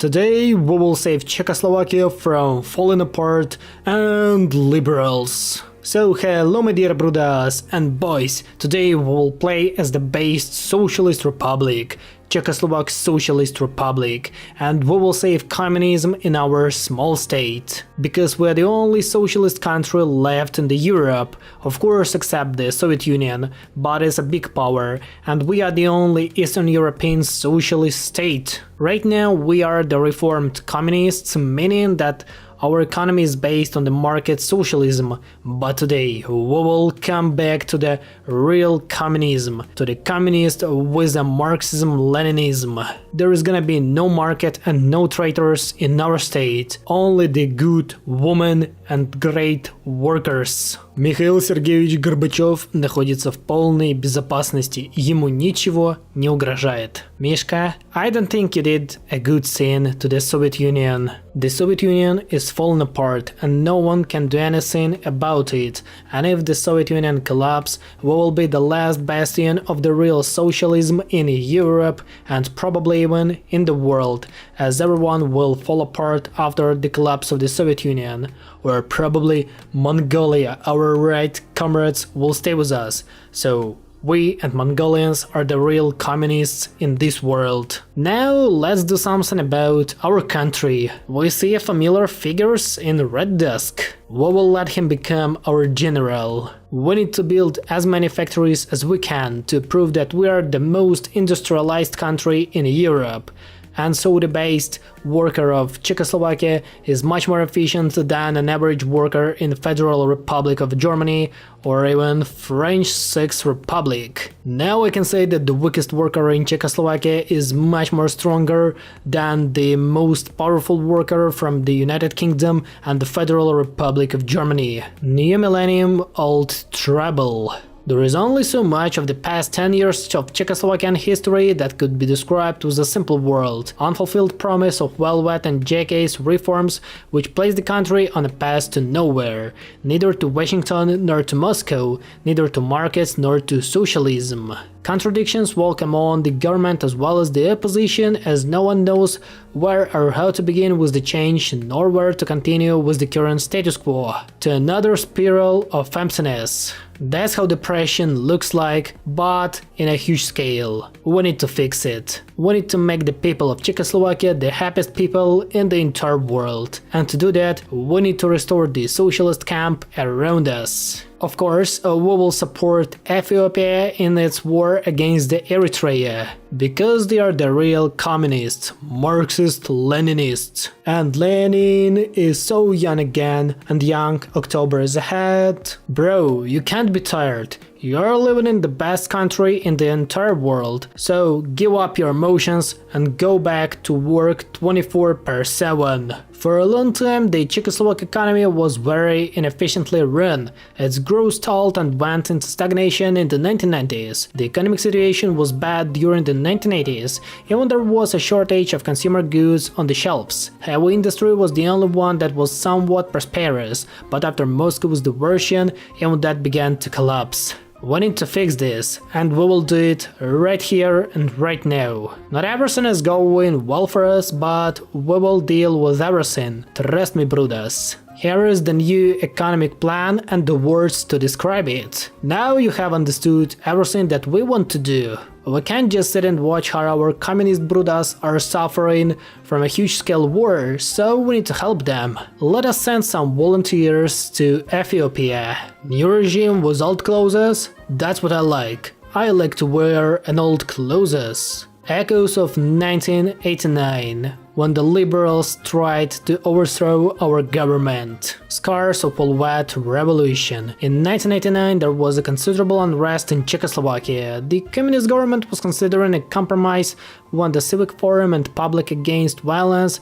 Today we will save Czechoslovakia from falling apart and liberals. So hello my dear brothers and boys, today we will play as the based Socialist Republic, Czechoslovak Socialist Republic, and we will save communism in our small state. Because we are the only socialist country left in the Europe, of course except the Soviet Union, but it's a big power, and we are the only Eastern European socialist state. Right now we are the reformed communists, meaning that our economy is based on the market socialism, but today we will come back to the real communism, to the communist with the Marxism-Leninism. There is gonna be no market and no traitors in our state, only the good women and great workers. Михаил Сергеевич Горбачев находится в полной безопасности, ему ничего не угрожает. Мишка, I don't think you did a good thing to the Soviet Union. The Soviet Union is falling apart and no one can do anything about it, and if the Soviet Union collapses, we will be the last bastion of the real socialism in Europe and probably even in the world, as everyone will fall apart after the collapse of the Soviet Union, or probably Mongolia, our right comrades, will stay with us, so we and Mongolians are the real communists in this world. Now let's do something about our country. We see familiar figures in Red Dusk. We will let him become our general. We need to build as many factories as we can to prove that we are the most industrialized country in Europe. And so the based worker of Czechoslovakia is much more efficient than an average worker in the Federal Republic of Germany or even French Sixth Republic. Now I can say that the weakest worker in Czechoslovakia is much more stronger than the most powerful worker from the United Kingdom and the Federal Republic of Germany. New millennium, old trouble. There is only so much of the past 10 years of Czechoslovakian history that could be described with a simple word: unfulfilled promise of velvet and JK's reforms which placed the country on a path to nowhere, neither to Washington nor to Moscow, neither to markets nor to socialism. Contradictions will come on the government as well as the opposition, as no one knows where or how to begin with the change nor where to continue with the current status quo, to another spiral of emptiness. That's how depression looks like, but in a huge scale. We need to fix it. We need to make the people of Czechoslovakia the happiest people in the entire world. And to do that, we need to restore the socialist camp around us. Of course, we will support Ethiopia in its war against the Eritrea, because they are the real communists, Marxist-Leninists. And Lenin is so young again, and young October is ahead. Bro, you can't be tired. You're living in the best country in the entire world, so give up your emotions and go back to work 24/7. For a long time, the Czechoslovak economy was very inefficiently run. Its growth stalled and went into stagnation in the 1990s. The economic situation was bad during the 1980s, even there was a shortage of consumer goods on the shelves. Heavy industry was the only one that was somewhat prosperous, but after Moscow's diversion, even that began to collapse. We need to fix this, and we will do it right here and right now. Not everything is going well for us, but we will deal with everything, trust me brothers. Here is the new economic plan and the words to describe it. Now you have understood everything that we want to do. We can't just sit and watch how our communist brothers are suffering from a huge-scale war, so we need to help them. Let us send some volunteers to Ethiopia. New regime with old clothes? That's what I like. I like to wear an old clothes. Echoes of 1989, when the liberals tried to overthrow our government. Scars of all that revolution. In 1989 there was a considerable unrest in Czechoslovakia. The communist government was considering a compromise when the civic forum and public against violence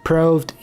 proved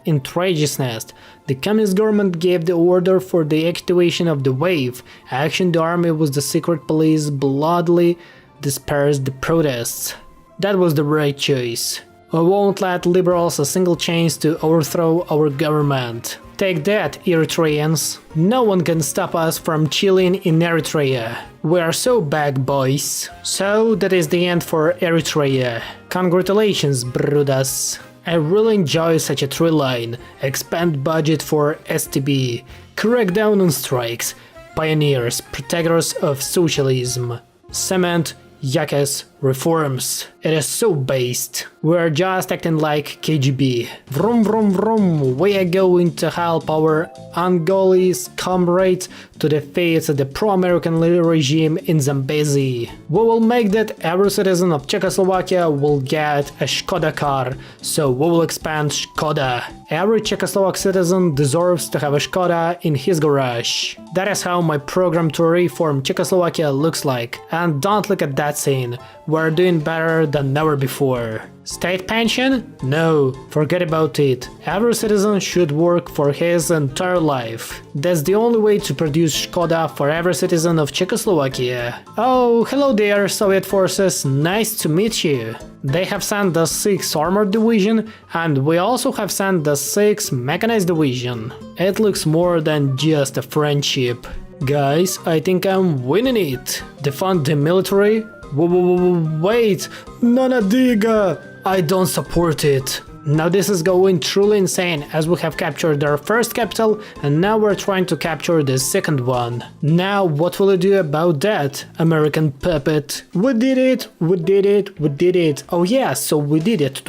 outrageousness. The communist government gave the order for the activation of the wave. Action the army with the secret police bloodily dispersed the protests. That was the right choice. We won't let liberals a single chance to overthrow our government. Take that, Eritreans. No one can stop us from chilling in Eritrea. We are so back, boys. So that is the end for Eritrea. Congratulations, brudas. I really enjoy such a tree line. Expand budget for STB. Crack down on strikes. Pioneers, protectors of socialism. Cement, Yakes, reforms. It is so based. We're just acting like KGB. Vroom vroom vroom, we are going to help our Angolese comrades to defeat the pro-American regime in Zambezi. We will make that every citizen of Czechoslovakia will get a Škoda car, so we will expand Škoda. Every Czechoslovak citizen deserves to have a Škoda in his garage. That is how my program to reform Czechoslovakia looks like. And don't look at that scene. We're doing better than ever before. State pension? No, forget about it. Every citizen should work for his entire life. That's the only way to produce Škoda for every citizen of Czechoslovakia. Oh, hello there, Soviet forces, nice to meet you. They have sent the 6th Armored Division, and we also have sent the 6th Mechanized Division. It looks more than just a friendship. Guys, I think I'm winning it. Defund the military? Wait, Nona Diga! I don't support it. Now this is going truly insane, as we have captured our first capital and now we're trying to capture the second one. Now what will you do about that, American puppet? We did it, we did it, we did it. Oh yeah, so we did it.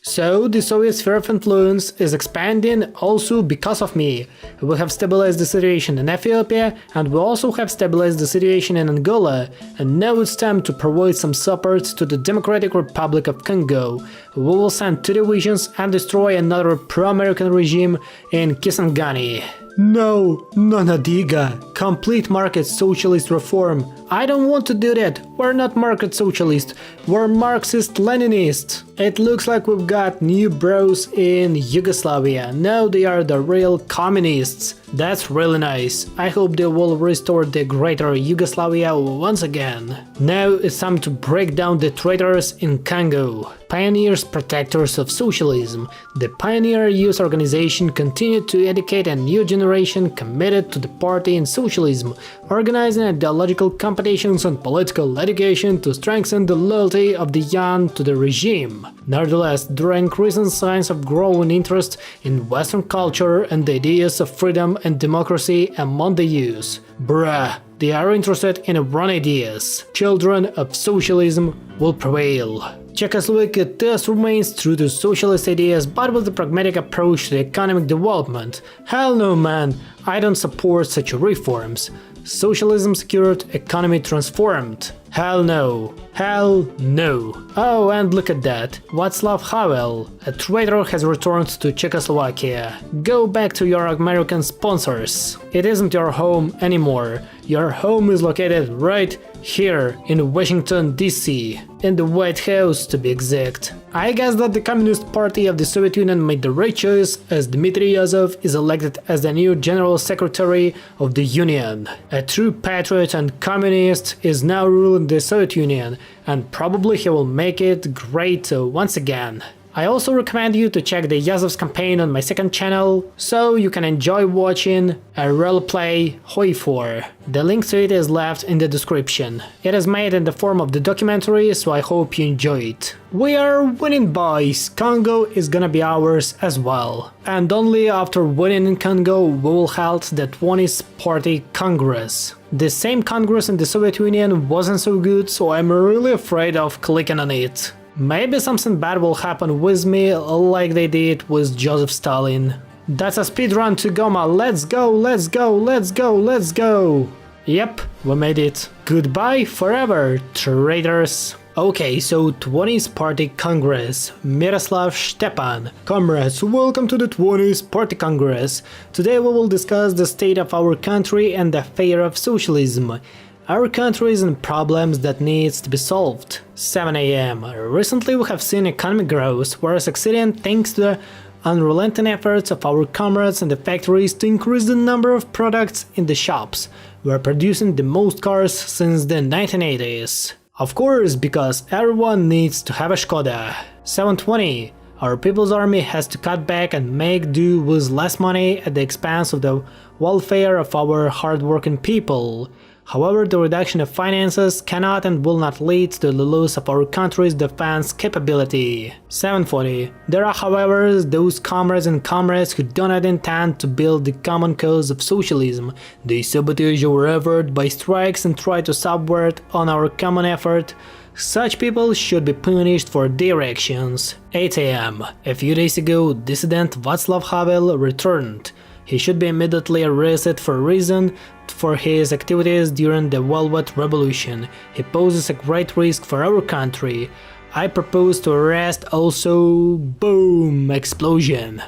So the Soviet sphere of influence is expanding also because of me. We have stabilized the situation in Ethiopia and we also have stabilized the situation in Angola, and now it's time to provide some support to the Democratic Republic of Congo. We will send 2 divisions and destroy another pro-American regime in Kisangani. No, Nona Diga. Complete market socialist reform. I don't want to do that. We're not market socialist. We're Marxist-Leninist. It looks like we've got new bros in Yugoslavia. Now they are the real communists. That's really nice. I hope they will restore the greater Yugoslavia once again. Now it's time to break down the traitors in Congo. Pioneers, protectors of socialism. The Pioneer Youth Organization continued to educate a new generation committed to the party and socialism, organizing ideological competitions and political education to strengthen the loyalty of the young to the regime. Nevertheless, there are increasing signs of growing interest in Western culture and the ideas of freedom and democracy among the youth. Bruh, they are interested in wrong ideas. Children of socialism will prevail. Czechoslovakia thus remains true to socialist ideas but with a pragmatic approach to economic development. Hell no, man, I don't support such reforms. Socialism secured, economy transformed. Hell no. Hell no. Oh, and look at that. Václav Havel, a traitor, has returned to Czechoslovakia. Go back to your American sponsors. It isn't your home anymore. Your home is located right here in Washington, D.C. in the White House to be exact. I guess that the Communist Party of the Soviet Union made the right choice, as Dmitry Yazov is elected as the new General Secretary of the Union. A true patriot and communist is now ruling the Soviet Union, and probably he will make it great once again. I also recommend you to check the Yazov's campaign on my second channel, so you can enjoy watching a roleplay Hoi 4. The link to it is left in the description. It is made in the form of the documentary, so I hope you enjoy it. We are winning, boys! Congo is gonna be ours as well. And only after winning in Congo we will hold the 20th Party Congress. The same Congress in the Soviet Union wasn't so good, so I'm really afraid of clicking on it. Maybe something bad will happen with me, like they did with Joseph Stalin. That's a speedrun to Goma, let's go, let's go, let's go, let's go! Yep, we made it. Goodbye forever, traitors. Okay, so 20th Party Congress, Miroslav Stepan. Comrades, welcome to the 20th Party Congress. Today we will discuss the state of our country and the fate of socialism. Our country is in problems that needs to be solved. 7 AM. Recently we have seen economic growth, we are succeeding thanks to the unrelenting efforts of our comrades in the factories to increase the number of products in the shops. We are producing the most cars since the 1980s. Of course, because everyone needs to have a Škoda. 720. Our People's Army has to cut back and make do with less money at the expense of the welfare of our hardworking people. However, the reduction of finances cannot and will not lead to the loss of our country's defense capability. 740. There are, however, those comrades and comrades who do not intend to build the common cause of socialism. They sabotage our effort by strikes and try to subvert on our common effort. Such people should be punished for their actions. 8 AM. A few days ago, dissident Václav Havel returned. He should be immediately arrested for reason for his activities during the Velvet Revolution. He poses a great risk for our country. I propose to arrest also... Boom! Explosion.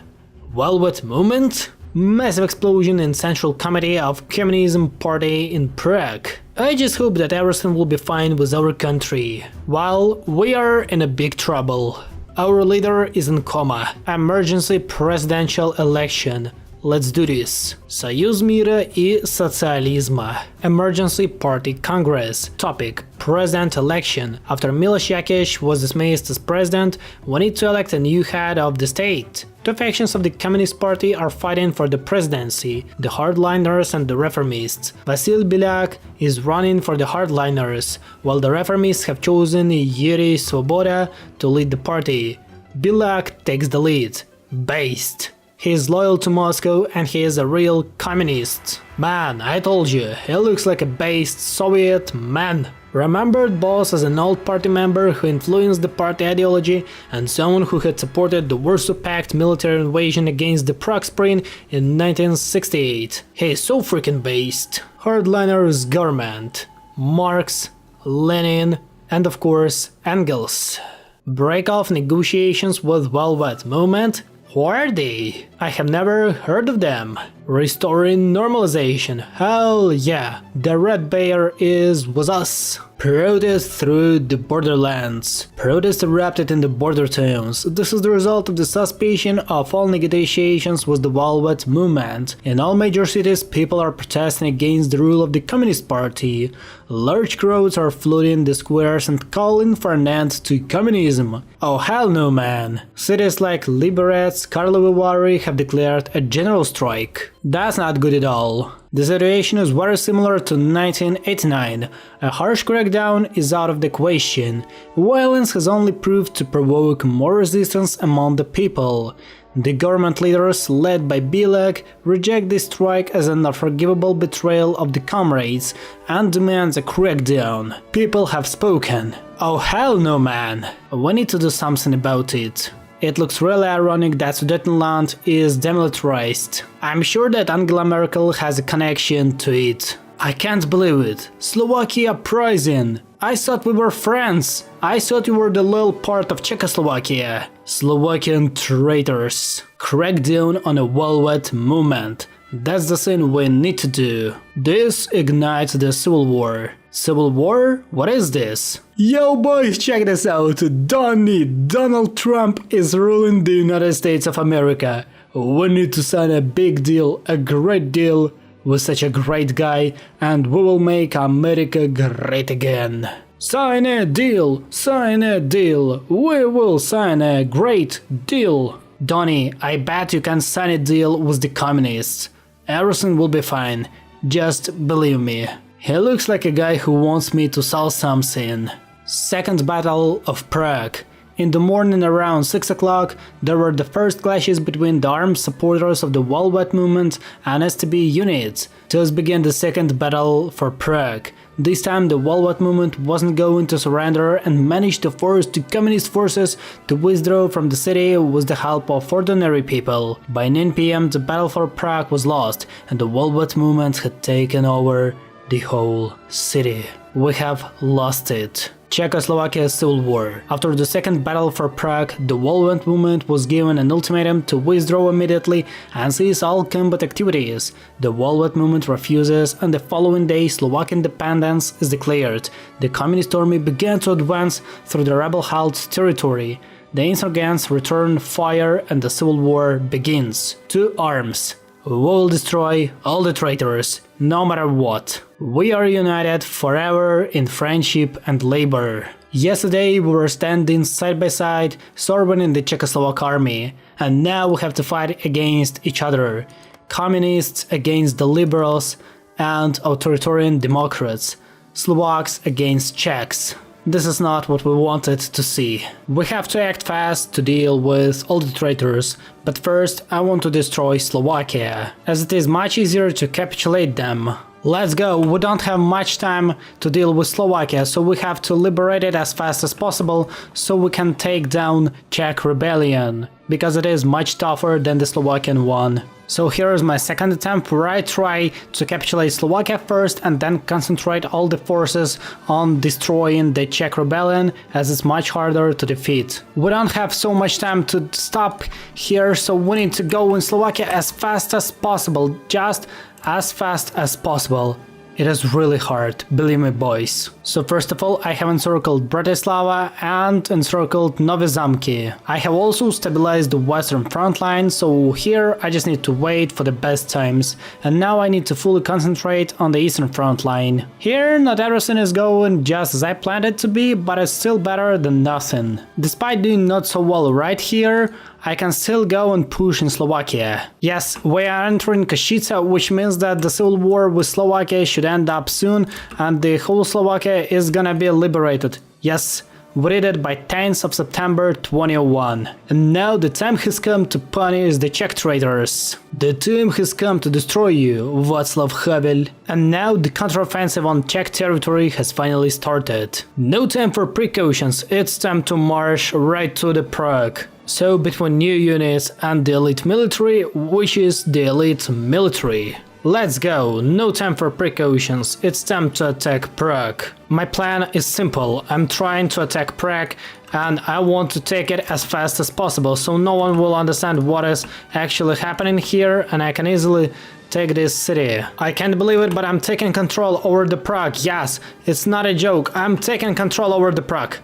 Velvet Movement? Massive explosion in Central Committee of Communism Party in Prague. I just hope that everything will be fine with our country. While we are in a big trouble. Our leader is in coma. Emergency presidential election. Let's do this. Союз мира и социализма. Emergency Party Congress. Topic: President election. After Miloš Jakeš was dismissed as president, we need to elect a new head of the state. Two factions of the Communist Party are fighting for the presidency, the Hardliners and the Reformists. Vasil Bilyak is running for the Hardliners, while the Reformists have chosen Yuri Svoboda to lead the party. Bilyak takes the lead. Based. He is loyal to Moscow and he is a real communist. Man, I told you, he looks like a based Soviet man. Remembered boss as an old party member who influenced the party ideology and someone who had supported the Warsaw Pact military invasion against the Prague Spring in 1968. He is so freaking based. Hardliner's government. Marx, Lenin, and of course Engels. Break off negotiations with Velvet Movement? Who are they? I have never heard of them. Restoring normalization. Hell yeah, the Red Bear is with us. Protest through the borderlands. Protest erupted in the border towns. This is the result of the suspension of all negotiations with the Velvet Movement. In all major cities, people are protesting against the rule of the Communist Party. Large crowds are flooding the squares and calling for an end to communism. Oh hell no, man. Cities like Liberec, Karlovy Vary have declared a general strike. That's not good at all. The situation is very similar to 1989. A harsh crackdown is out of the question. Violence has only proved to provoke more resistance among the people. The government leaders, led by Bilek, reject this strike as an unforgivable betrayal of the comrades and demand a crackdown. People have spoken. Oh hell no, man. We need to do something about it. It looks really ironic that Sudetenland is demilitarized. I'm sure that Angela Merkel has a connection to it. I can't believe it. Slovakia prison. I thought we were friends. I thought you were the little part of Czechoslovakia. Slovakian traitors. Crackdown on a Velvet Movement. That's the thing we need to do. This ignites the civil war. Civil war? What is this? Yo boys, check this out! Donald Trump is ruling the United States of America. We need to sign a big deal, a great deal with such a great guy, and we will make America great again. Sign a deal! Sign a deal! We will sign a great deal! Donnie, I bet you can sign a deal with the communists. Everything will be fine. Just believe me. He looks like a guy who wants me to sell something. Second Battle of Prague. In the morning around 6 o'clock, there were the first clashes between the armed supporters of the Velvet Movement and STB units. Thus began the second battle for Prague. This time the Velvet Movement wasn't going to surrender and managed to force the communist forces to withdraw from the city with the help of ordinary people. By 9 PM the battle for Prague was lost and the Velvet Movement had taken over the whole city. We have lost it. Czechoslovakia Civil War. After the second battle for Prague, the Velvet Movement was given an ultimatum to withdraw immediately and cease all combat activities. The Velvet Movement refuses, and the following day Slovak independence is declared. The Communist Army began to advance through the rebel-held territory. The insurgents return fire and the civil war begins. To arms. We will destroy all the traitors, no matter what. We are united forever in friendship and labor. Yesterday we were standing side by side, serving the Czechoslovak army, and now we have to fight against each other. Communists against the liberals and authoritarian Democrats, Slovaks against Czechs. This is not what we wanted to see. We have to act fast to deal with all the traitors, but first I want to destroy Slovakia, as it is much easier to capitulate them. Let's go, we don't have much time to deal with Slovakia, so we have to liberate it as fast as possible so we can take down Czech rebellion, because it is much tougher than the Slovakian one. So here is my second attempt where I try to capitulate Slovakia first and then concentrate all the forces on destroying the Czech rebellion, as it's much harder to defeat. We don't have so much time to stop here, so we need to go in Slovakia as fast as possible, just as fast as possible. It is really hard, believe me boys. So first of all I have encircled Bratislava and encircled Novi Zamky. I have also stabilized the western front line, so here I just need to wait for the best times. And now I need to fully concentrate on the eastern front line. Here not everything is going just as I planned it to be, but it's still better than nothing. Despite doing not so well right here, I can still go and push in Slovakia. Yes, we are entering Košice, which means that the civil war with Slovakia should end up soon and the whole Slovakia is gonna be liberated. Yes, we did it by 10th of September 2001. And now the time has come to punish the Czech traitors. The time has come to destroy you, Václav Havel. And now the counteroffensive on Czech territory has finally started. No time for precautions, it's time to march right to the Prague. So between new units and the elite military, which is the elite military. Let's go, no time for precautions, it's time to attack Prague. My plan is simple, I'm trying to attack Prague and I want to take it as fast as possible so no one will understand what is actually happening here and I can easily take this city. I can't believe it, but I'm taking control over the Prague, yes, it's not a joke, I'm taking control over the Prague.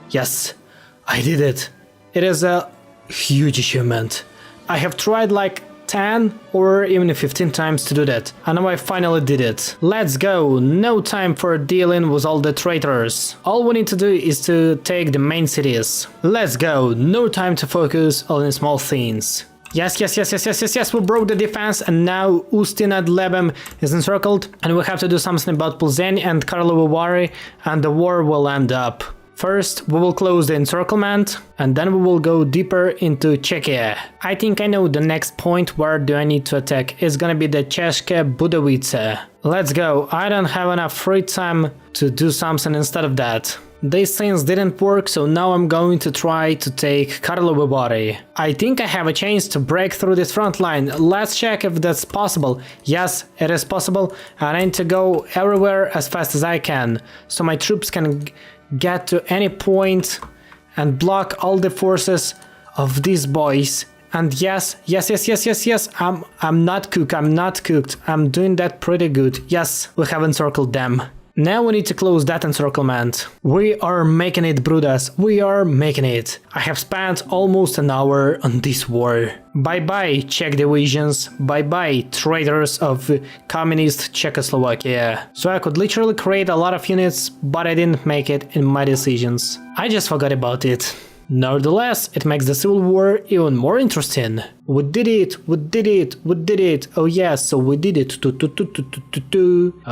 Yes, I did it. It is a huge achievement. I have tried like 10 or even 15 times to do that, and now I finally did it. Let's go, no time for dealing with all the traitors. All we need to do is to take the main cities. Let's go, no time to focus on the small things. Yes, we broke the defense and now Ústí nad Labem is encircled and we have to do something about Plzeň and Karlovy Vary and the war will end up. First, we will close the encirclement, and then we will go deeper into Czechia. I think I know the next point where do I need to attack. It's gonna be the České Budějovice. Let's go, I don't have enough free time to do something instead of that. These things didn't work, so now I'm going to try to take Karlovy Vary. I think I have a chance to break through this front line. Let's check if that's possible. Yes, it is possible, and I need to go everywhere as fast as I can, so my troops can get to any point and block all the forces of these boys. And yes, I'm not cooked, I'm doing that pretty good. Yes, we have encircled them. Now we need to close that encirclement. We are making it, Brudas, we are making it. I have spent almost an hour on this war. Bye bye Czech divisions, bye bye traitors of communist Czechoslovakia. So I could literally create a lot of units, but I didn't make it in my decisions. I just forgot about it. Nevertheless, it makes the civil war even more interesting. We did it. Oh yes, so we did it.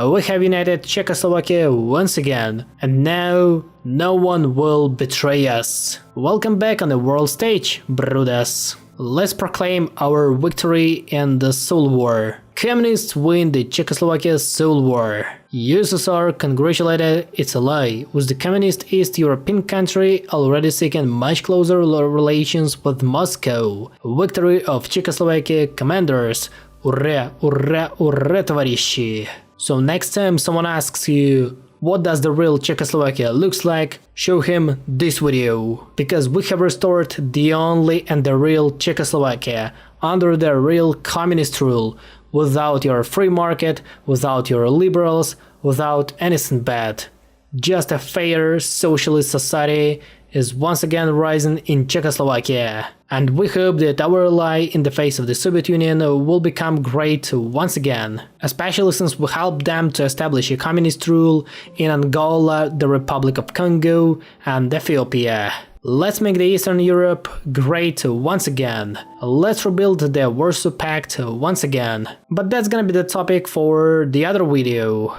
We have united Czechoslovakia once again. And now, no one will betray us. Welcome back on the world stage, Brudas. Let's proclaim our victory in the Civil War. Communists win the Czechoslovakia Civil War. USSR congratulated its ally, with the communist East European country already seeking much closer relations with Moscow. Victory of Czechoslovakia commanders. Ура, ура, ура, товарищи! So next time someone asks you, what does the real Czechoslovakia looks like? Show him this video. Because we have restored the only and the real Czechoslovakia under the real communist rule, without your free market, without your liberals, without anything bad. Just a fair socialist society is once again rising in Czechoslovakia, and we hope that our ally in the face of the Soviet Union will become great once again, especially since we helped them to establish a communist rule in Angola, the Republic of Congo, and Ethiopia. Let's make the Eastern Europe great once again. Let's rebuild the Warsaw Pact once again. But that's gonna be the topic for the other video.